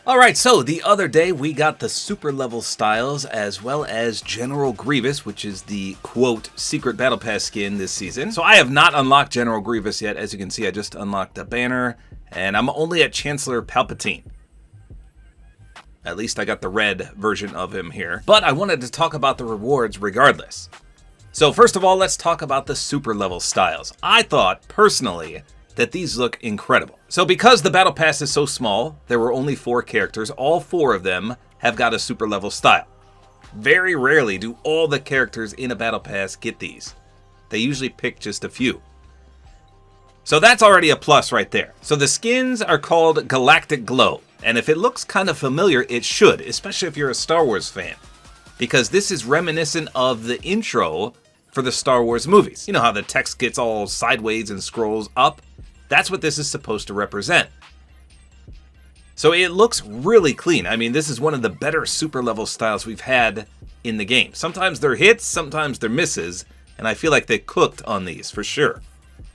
Alright, so the other day we got the super level styles as well as General Grievous, which is the, quote, secret battle pass skin this season. So I have not unlocked General Grievous yet. As you can see, I just unlocked a banner, and I'm only at Chancellor Palpatine. At least I got the red version of him here. But I wanted to talk about the rewards regardless. So first of all, let's talk about the super level styles. I thought, personally, that these look incredible. So because the battle pass is so small, there were only 4 characters, all 4 of them have got a super level style. Very rarely do all the characters in a battle pass get these. They usually pick just a few. So that's already a plus right there. So the skins are called Galactic Glow, and if it looks kind of familiar, it should, especially if you're a Star Wars fan, because this is reminiscent of the intro for the Star Wars movies. You know how the text gets all sideways and scrolls up? That's what this is supposed to represent. So it looks really clean. I mean, this is one of the better super level styles we've had in the game. Sometimes they're hits, sometimes they're misses, and I feel like they cooked on these for sure.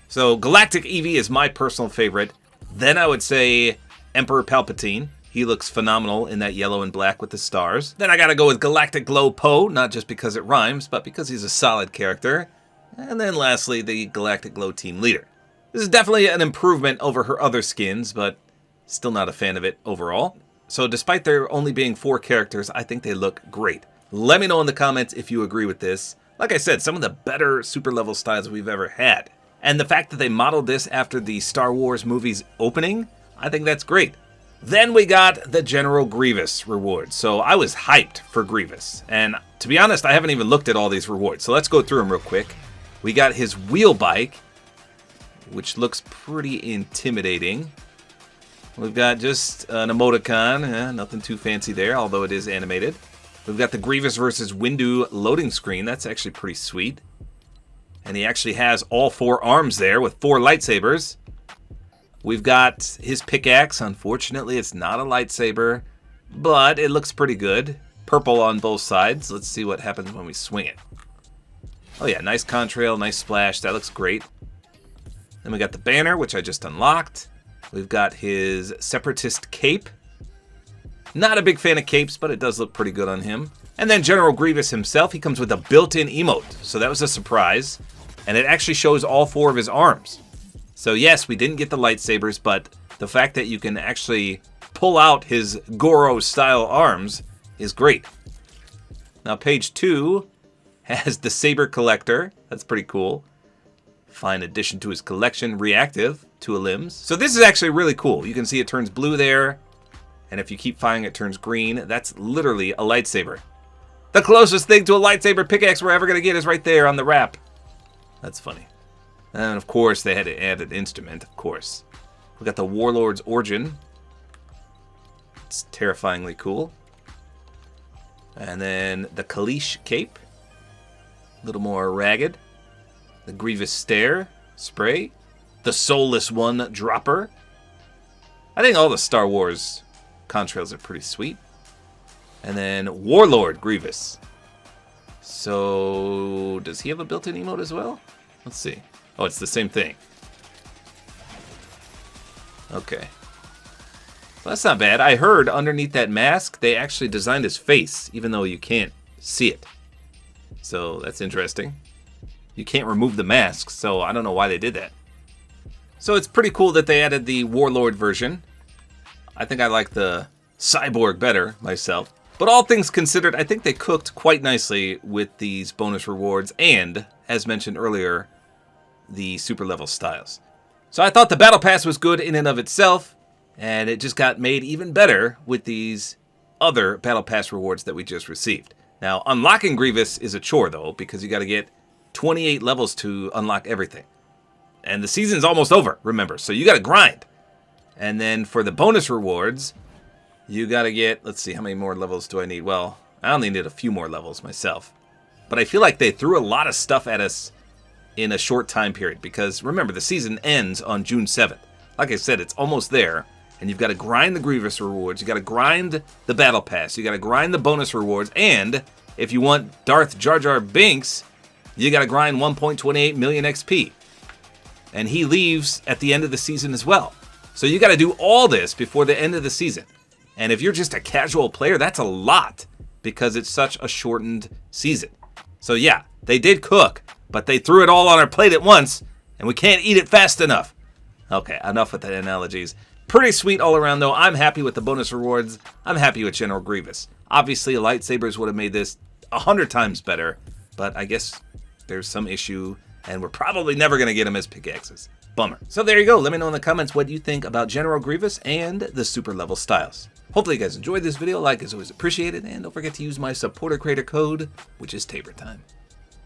So Galactic Eevee is my personal favorite. Then I would say Emperor Palpatine. He looks phenomenal in that yellow and black with the stars. Then I gotta go with Galactic Glow Poe, not just because it rhymes, but because he's a solid character. And then lastly, the Galactic Glow Team Leader. This is definitely an improvement over her other skins, but still not a fan of it overall. So despite there only being 4 characters, I think they look great. Let me know in the comments if you agree with this. Like I said, some of the better super level styles we've ever had. And the fact that they modeled this after the Star Wars movies opening, I think that's great. Then we got the General Grievous reward. So I was hyped for Grievous. And to be honest, I haven't even looked at all these rewards. So let's go through them real quick. We got his wheel bike, which looks pretty intimidating. We've got just an emoticon, nothing too fancy there, although it is animated. We've got the Grievous versus Windu loading screen. That's actually pretty sweet. And he actually has all 4 arms there with 4 lightsabers. We've got his pickaxe. Unfortunately, it's not a lightsaber, but it looks pretty good. Purple on both sides. Let's see what happens when we swing it. Oh yeah, nice contrail, nice splash. That looks great. Then we got the banner, which I just unlocked. We've got his Separatist cape. Not a big fan of capes, but it does look pretty good on him. And then General Grievous himself, he comes with a built-in emote. So that was a surprise. And it actually shows all 4 of his arms. So yes, we didn't get the lightsabers, but the fact that you can actually pull out his Goro-style arms is great. Now page 2 has the Saber Collector. That's pretty cool. Fine addition to his collection, reactive to a limbs. So this is actually really cool. You can see it turns blue there, and if you keep firing it turns green. That's literally a lightsaber. The closest thing to a lightsaber pickaxe we're ever going to get is right there on the wrap. That's funny. And of course they had to add an instrument, of course. We got the Warlord's Origin. It's terrifyingly cool. And then the Kalish cape. A little more ragged. The Grievous Stare spray. The Soulless One dropper. I think all the Star Wars contrails are pretty sweet. And then Warlord Grievous. So does he have a built-in emote as well? Let's see. Oh, it's the same thing. Okay. Well, that's not bad. I heard underneath that mask, they actually designed his face, even though you can't see it. So that's interesting. You can't remove the mask, so I don't know why they did that. So it's pretty cool that they added the Warlord version. I think I like the Cyborg better, myself. But all things considered, I think they cooked quite nicely with these bonus rewards and, as mentioned earlier, the super level styles. So I thought the Battle Pass was good in and of itself, and it just got made even better with these other Battle Pass rewards that we just received. Now, unlocking Grievous is a chore, though, because you got to get 28 levels to unlock everything. And the season's almost over, remember, so you got to grind. And then for the bonus rewards, you got to get, let's see, how many more levels do I need? Well, I only need a few more levels myself. But I feel like they threw a lot of stuff at us in a short time period, because remember, the season ends on June 7th. Like I said, it's almost there, and you've got to grind the Grievous rewards, you got to grind the Battle Pass, you got to grind the bonus rewards, and if you want Darth Jar Jar Binks, you got to grind 1.28 million XP. And he leaves at the end of the season as well. So you got to do all this before the end of the season. And if you're just a casual player, that's a lot because it's such a shortened season. So yeah, they did cook, but they threw it all on our plate at once, and we can't eat it fast enough. Okay, enough with the analogies. Pretty sweet all around, though. I'm happy with the bonus rewards. I'm happy with General Grievous. Obviously, Lightsabers would have made this 100 times better, but I guess there's some issue, and we're probably never going to get them as pickaxes. Bummer. So there you go. Let me know in the comments what you think about General Grievous and the super level styles. Hopefully you guys enjoyed this video. Like is always appreciated, and don't forget to use my Support-A-Creator code, which is Tabor time.